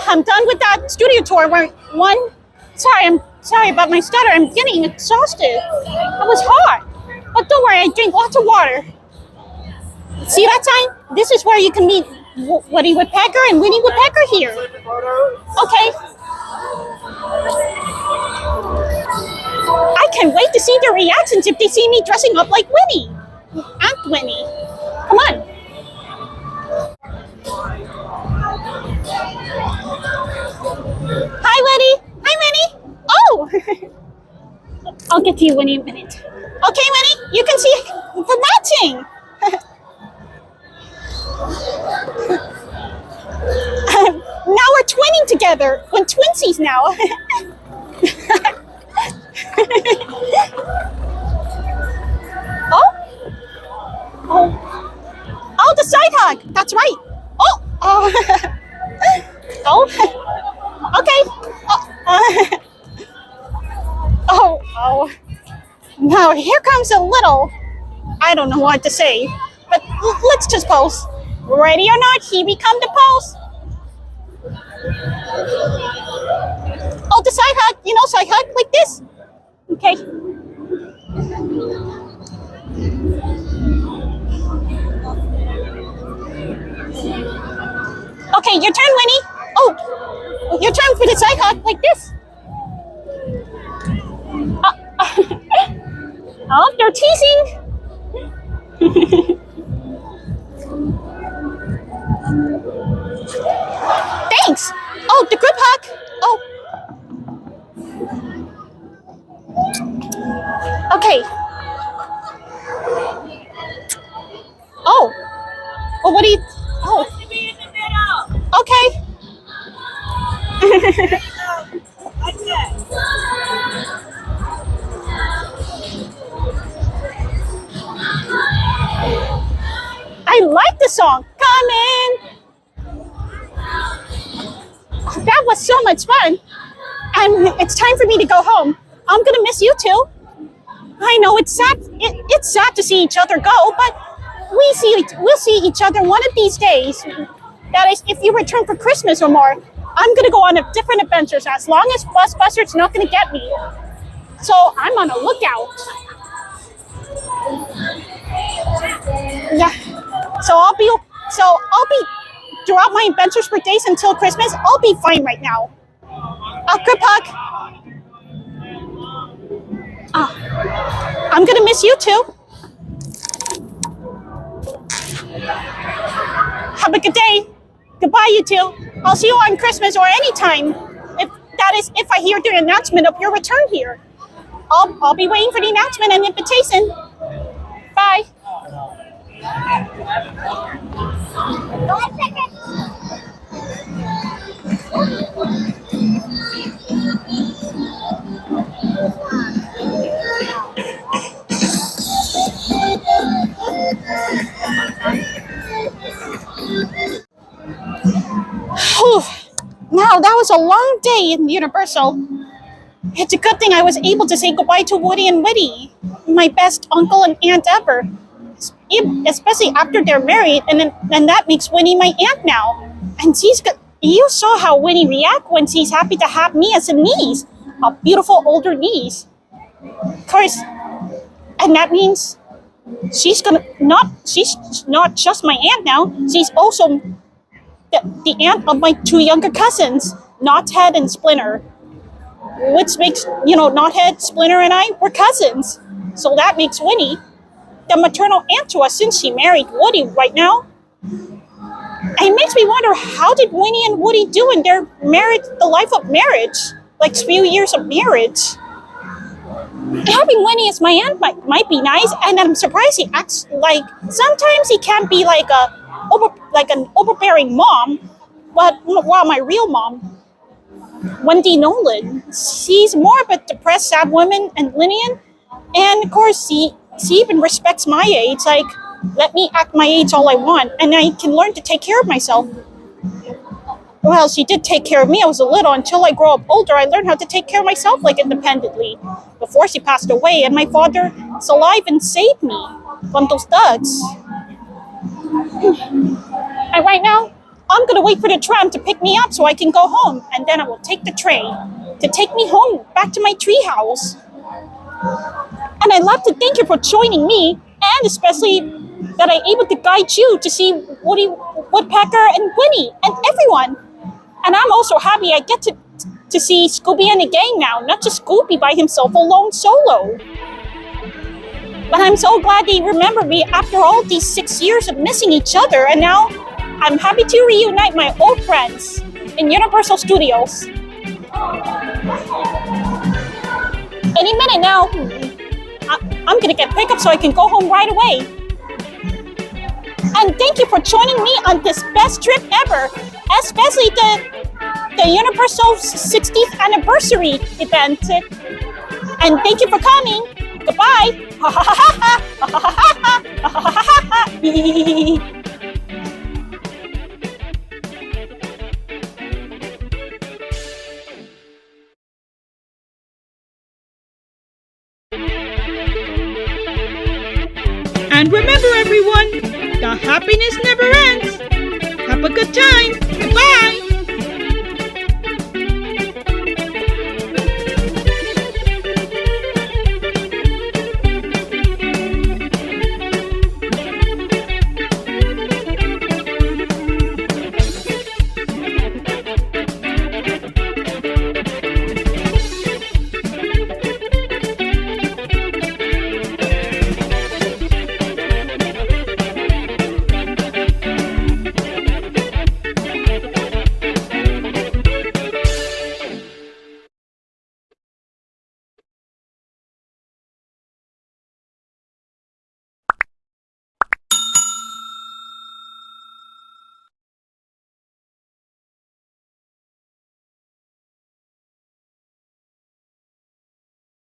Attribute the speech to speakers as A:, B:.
A: I'm done with that studio tour. I'm sorry about my stutter. I'm getting exhausted. It was hot. But don't worry, I drink lots of water. See that sign? This is where you can meet Woody Woodpecker and Winnie Woodpecker here. Okay. I can't wait to see their reactions if they see me dressing up like Winnie. Aunt Winnie. Come on. Hi, Winnie. Hi, Winnie. Oh. I'll get to you, Winnie, in a minute. Okay, Winnie, you can see the matching. Now we're twinning together. We're twinsies now. Oh, the side hug. That's right. Oh. Okay. Now here comes a little. I don't know what to say, but let's just pose. Ready or not, here we come to pose. Oh, the side hug. Side hug like this. Okay. Okay, your turn, Winnie. Oh, your turn for the side hug like this. Oh, they're teasing. Thanks. Oh, the group hug. Oh. Okay. Oh. Well, what do you... Oh. Okay. I like the song. Come in. That was so much fun. And it's time for me to go home. I'm gonna miss you too. I know it's sad. It's sad to see each other go, but we'll see each other one of these days. That is, if you return for Christmas or more. I'm gonna go on a different adventures as long as Busbuster's not gonna get me. So I'm on a lookout. Yeah. So I'll be throughout my adventures for days until Christmas. I'll be fine right now. Group hug. I'm gonna miss you too. Have a good day. Goodbye, you two. I'll see you on Christmas or anytime. If I hear the announcement of your return here. I'll be waiting for the announcement and invitation. Bye. 1 second. Now that was a long day in Universal. It's a good thing I was able to say goodbye to Woody and Winnie, my best uncle and aunt ever. Especially after they're married, and that makes Winnie my aunt now. And you saw how Winnie react when she's happy to have me as a niece, a beautiful older niece. Of course, and that means she's not just my aunt now. She's also the aunt of my 2 younger cousins, Knothead and Splinter, which makes Knothead, Splinter, and I were cousins. So that makes Winnie the maternal aunt to us since she married Woody right now. And it makes me wonder, how did Winnie and Woody do in their marriage, the life of marriage, like few years of marriage? Having Winnie as my aunt might be nice, and I'm surprised he acts like, sometimes he can be like an overbearing mom, but while my real mom, Wendy Nolan, she's more of a depressed, sad woman and Linian, and of course she even respects my age, like, let me act my age all I want, and I can learn to take care of myself. Well, she did take care of me. I was a little, until I grow up older, I learned how to take care of myself, like, independently, before she passed away, and my father is alive and saved me from those thugs. And right now, I'm gonna wait for the tram to pick me up so I can go home, and then I will take the train to take me home back to my treehouse. And I'd love to thank you for joining me, and especially that I'm able to guide you to see Woody Woodpecker and Winnie and everyone. And I'm also happy I get to see Scooby and the gang now, not just Scooby by himself alone solo. But I'm so glad they remember me after all these 6 years of missing each other, and now I'm happy to reunite my old friends in Universal Studios. Any minute now, I'm gonna get picked up so I can go home right away. And thank you for joining me on this best trip ever, especially the Universal 60th anniversary event. And thank you for coming. Goodbye.
B: And remember everyone, the happiness never ends. Have a good time.